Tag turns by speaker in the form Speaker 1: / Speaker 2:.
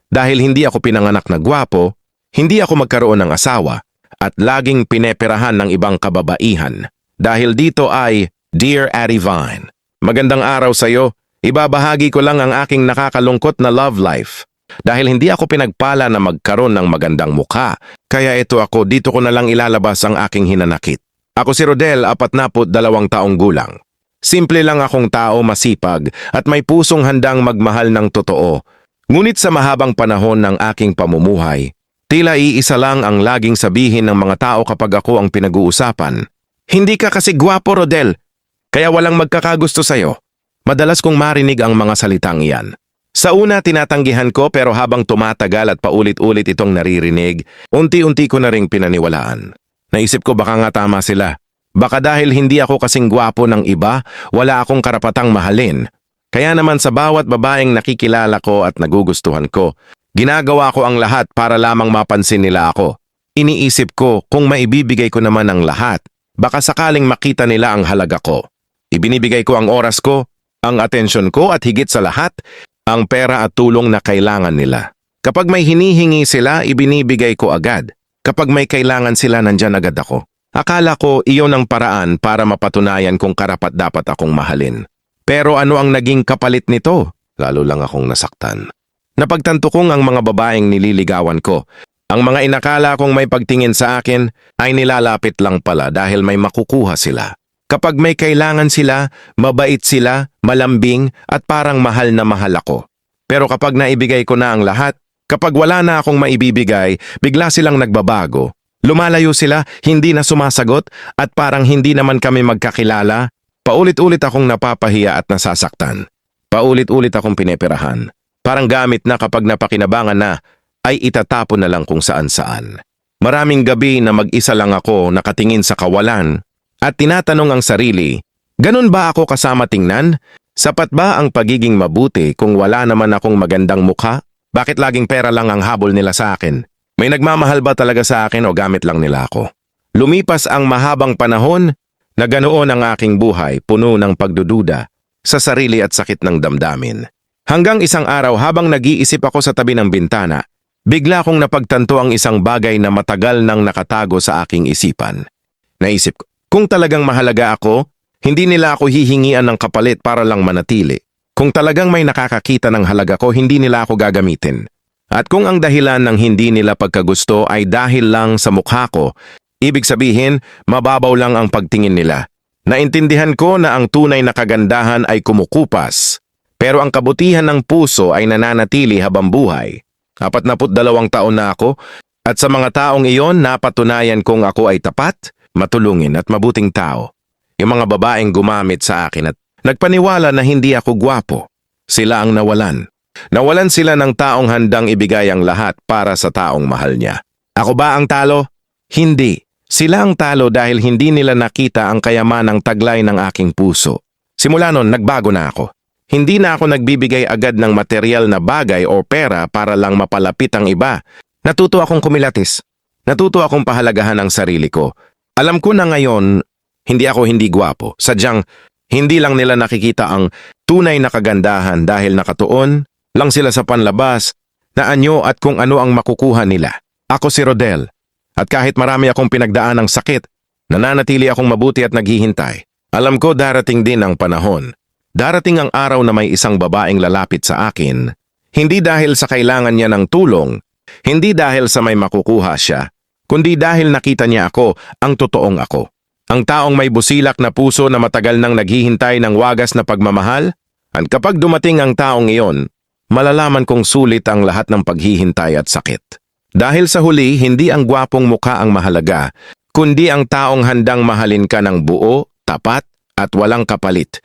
Speaker 1: Dahil hindi ako pinanganak na gwapo, hindi ako magkaroon ng asawa, at laging pineperahan ng ibang kababaihan. Dahil dito ay, Dear Addie Vine, magandang araw sa'yo. Ibabahagi ko lang ang aking nakakalungkot na love life. Dahil hindi ako pinagpala na magkaroon ng magandang mukha, kaya ito ako, dito ko na lang ilalabas ang aking hinanakit. Ako si Rodel, 42 taong gulang. Simple lang akong tao, masipag, at may pusong handang magmahal ng totoo. Ngunit sa mahabang panahon ng aking pamumuhay, tila iisa lang ang laging sabihin ng mga tao kapag ako ang pinag-uusapan. Hindi ka kasi gwapo, Rodel, kaya walang magkakagusto sa'yo. Madalas kong marinig ang mga salitang iyan. Sa una, tinatanggihan ko, pero habang tumatagal at paulit-ulit itong naririnig, unti-unti ko na ring pinaniwalaan. Naisip ko baka nga tama sila. Baka dahil hindi ako kasing gwapo ng iba, wala akong karapatang mahalin. Kaya naman sa bawat babaeng nakikilala ko at nagugustuhan ko, ginagawa ko ang lahat para lamang mapansin nila ako. Iniisip ko kung maibibigay ko naman ang lahat, baka sakaling makita nila ang halaga ko. Ibinibigay ko ang oras ko, ang atensyon ko at higit sa lahat, ang pera at tulong na kailangan nila. Kapag may hinihingi sila, ibinibigay ko agad. Kapag may kailangan sila, nandyan agad ako. Akala ko iyon ang paraan para mapatunayan kung karapat-dapat akong mahalin. Pero ano ang naging kapalit nito? Lalo lang akong nasaktan. Napagtanto kong ang mga babaeng nililigawan ko, ang mga inakala kong may pagtingin sa akin ay nilalapit lang pala dahil may makukuha sila. Kapag may kailangan sila, mabait sila, malambing at parang mahal na mahal ako. Pero kapag naibigay ko na ang lahat, kapag wala na akong maibibigay, bigla silang nagbabago. Lumalayo sila, hindi na sumasagot at parang hindi naman kami magkakilala. Paulit-ulit akong napapahiya at nasasaktan. Paulit-ulit akong pineperahan. Parang gamit na kapag napakinabangan na, ay itatapon na lang kung saan-saan. Maraming gabi na mag-isa lang ako nakatingin sa kawalan at tinatanong ang sarili, ganun ba ako kasama tingnan? Sapat ba ang pagiging mabuti kung wala naman akong magandang mukha? Bakit laging pera lang ang habol nila sa akin? May nagmamahal ba talaga sa akin o gamit lang nila ako? Lumipas ang mahabang panahon na ganoon ang aking buhay, puno ng pagdududa sa sarili at sakit ng damdamin. Hanggang isang araw habang nag-iisip ako sa tabi ng bintana, bigla kong napagtanto ang isang bagay na matagal nang nakatago sa aking isipan. Naisip ko, kung talagang mahalaga ako, hindi nila ako hihingian ng kapalit para lang manatili. Kung talagang may nakakakita ng halaga ko, hindi nila ako gagamitin. At kung ang dahilan ng hindi nila pagkagusto ay dahil lang sa mukha ko, ibig sabihin, mababaw lang ang pagtingin nila. Naintindihan ko na ang tunay na kagandahan ay kumukupas, pero ang kabutihan ng puso ay nananatili habang buhay. 42 taon na ako, at sa mga taong iyon napatunayan kong ako ay tapat, matulungin at mabuting tao. Yung mga babaeng gumamit sa akin at nagpaniwala na hindi ako gwapo, sila ang nawalan. Nawalan sila ng taong handang ibigay ang lahat para sa taong mahal niya. Ako ba ang talo? Hindi. Sila ang talo dahil hindi nila nakita ang kayamanang taglay ng aking puso. Simula noon, nagbago na ako. Hindi na ako nagbibigay agad ng material na bagay o pera para lang mapalapit ang iba. Natuto akong kumilatis. Natuto akong pahalagahan ang sarili ko. Alam ko na ngayon, hindi gwapo. Sadyang, hindi lang nila nakikita ang tunay na kagandahan dahil nakatuon lang sila sa panlabas na anyo at kung ano ang makukuha nila. Ako si Rodel. At kahit marami akong pinagdaan ng sakit, nananatili akong mabuti at naghihintay. Alam ko darating din ang panahon. Darating ang araw na may isang babaeng lalapit sa akin, hindi dahil sa kailangan niya ng tulong, hindi dahil sa may makukuha siya, kundi dahil nakita niya ako, ang totoong ako. Ang taong may busilak na puso na matagal nang naghihintay ng wagas na pagmamahal, at kapag dumating ang taong iyon, malalaman kong sulit ang lahat ng paghihintay at sakit. Dahil sa huli, hindi ang gwapong mukha ang mahalaga, kundi ang taong handang mahalin ka ng buo, tapat, at walang kapalit.